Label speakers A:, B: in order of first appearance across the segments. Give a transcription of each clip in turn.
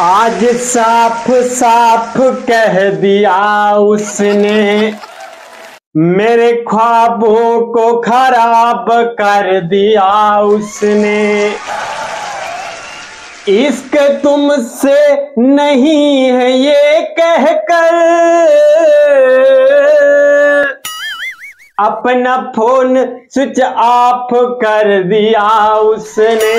A: आज साफ साफ कह दिया उसने, मेरे ख्वाबों को खराब कर दिया उसने। इश्क तुमसे नहीं है ये कहकर अपना फोन स्विच ऑफ कर दिया उसने।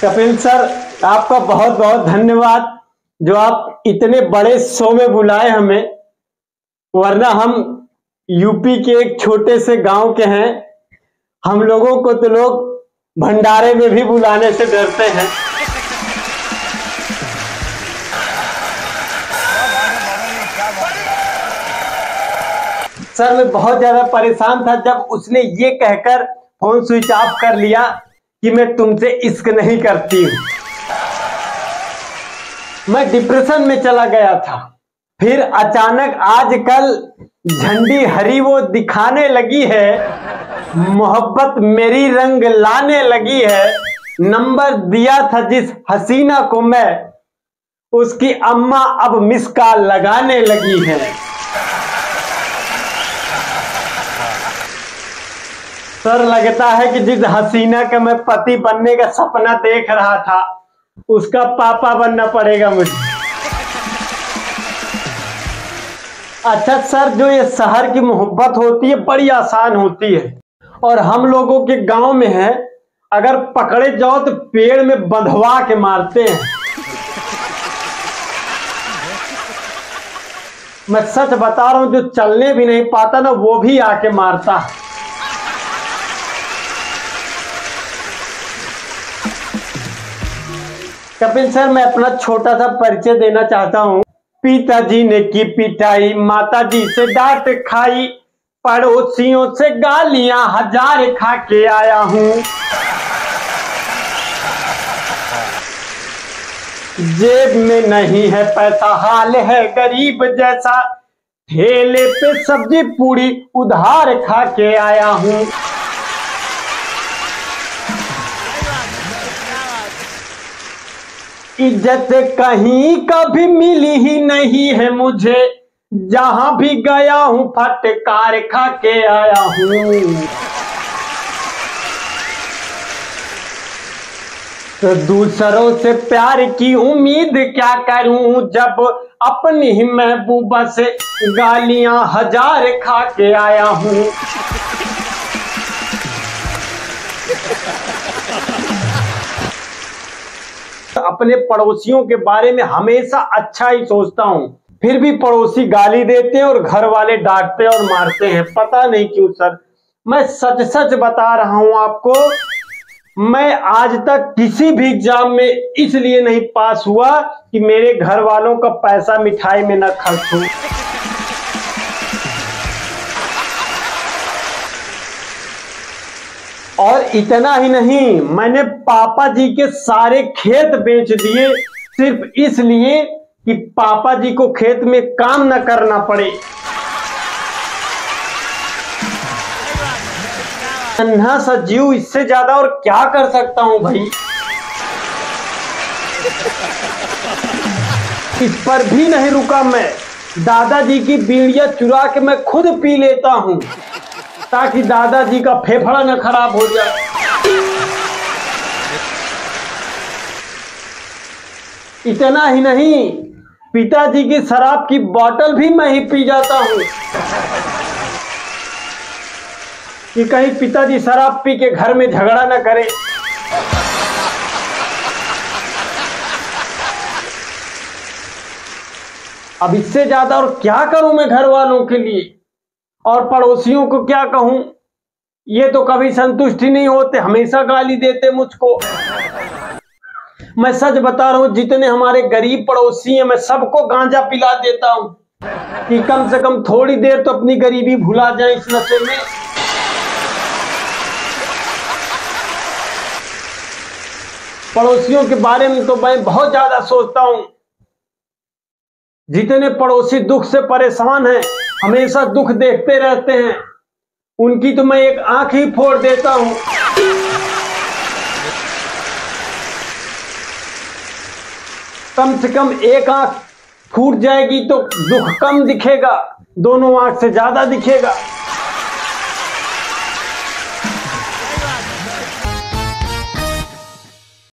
A: कपिल सर, आपका बहुत बहुत धन्यवाद जो आप इतने बड़े शो में बुलाए हमें, वरना हम यूपी के एक छोटे से गांव के हैं। हम लोगों को तो लोग भंडारे में भी बुलाने से डरते हैं। सर, मैं बहुत ज्यादा परेशान था जब उसने ये कहकर फोन स्विच ऑफ कर लिया कि मैं तुमसे इश्क नहीं करती हूं। मैं डिप्रेशन में चला गया था। फिर अचानक आजकल झंडी हरी वो दिखाने लगी है, मोहब्बत मेरी रंग लाने लगी है। नंबर दिया था जिस हसीना को मैं, उसकी अम्मा अब मिस कॉल लगाने लगी है। सर, लगता है कि जिस हसीना का मैं पति बनने का सपना देख रहा था, उसका पापा बनना पड़ेगा मुझे। अच्छा सर, जो ये शहर की मोहब्बत होती है बड़ी आसान होती है, और हम लोगों के गांव में है, अगर पकड़े जाओ तो पेड़ में बंधवा के मारते हैं। मैं सच बता रहा हूं, जो चलने भी नहीं पाता ना, वो भी आके मारता है। कपिल सर, मैं अपना छोटा सा परिचय देना चाहता हूँ। पिताजी ने की पिटाई, माताजी से डांट खाई, पड़ोसियों से गालियां हजार खा के आया हूँ। जेब में नहीं है पैसा, हाल है गरीब जैसा, ठेले पे सब्जी पूरी उधार खा के आया हूँ। इज्जत कहीं कभी मिली ही नहीं है मुझे, जहां भी गया हूं फटकार खा के आया हूं। तो दूसरों से प्यार की उम्मीद क्या करूं, जब अपनी ही महबूबा से गालियां हजार खा के आया हूं। अपने पड़ोसियों के बारे में हमेशा अच्छा ही सोचता हूँ, फिर भी पड़ोसी गाली देते हैं और घर वाले डांटते और मारते हैं। पता नहीं क्यों सर। मैं सच सच बता रहा हूँ आपको, मैं आज तक किसी भी एग्जाम में इसलिए नहीं पास हुआ कि मेरे घर वालों का पैसा मिठाई में न खर्च हो। और इतना ही नहीं, मैंने पापा जी के सारे खेत बेच दिए सिर्फ इसलिए कि पापा जी को खेत में काम न करना पड़े। नन्हा सा जीव, इससे ज्यादा और क्या कर सकता हूं भाई। इस पर भी नहीं रुका मैं, दादाजी की बीड़ियां चुरा के मैं खुद पी लेता हूं ताकि दादाजी का फेफड़ा न खराब हो जाए। इतना ही नहीं, पिताजी की शराब की बोतल भी मैं ही पी जाता हूं कि कहीं पिताजी शराब पी के घर में झगड़ा न करे। अब इससे ज्यादा और क्या करूं मैं घर वालों के लिए, और पड़ोसियों को क्या कहूं। ये तो कभी संतुष्ट ही नहीं होते, हमेशा गाली देते मुझको। मैं सच बता रहा हूं, जितने हमारे गरीब पड़ोसी हैं, मैं सबको गांजा पिला देता हूं कि कम से कम थोड़ी देर तो अपनी गरीबी भुला जाए इस नशे में। पड़ोसियों के बारे में तो मैं बहुत ज्यादा सोचता हूं जितने पड़ोसी दुख से परेशान हैं, हमेशा दुख देखते रहते हैं, उनकी तो मैं एक आंख ही फोड़ देता हूं। कम से कम एक आंख फूट जाएगी तो दुख कम दिखेगा, दोनों आंख से ज्यादा दिखेगा।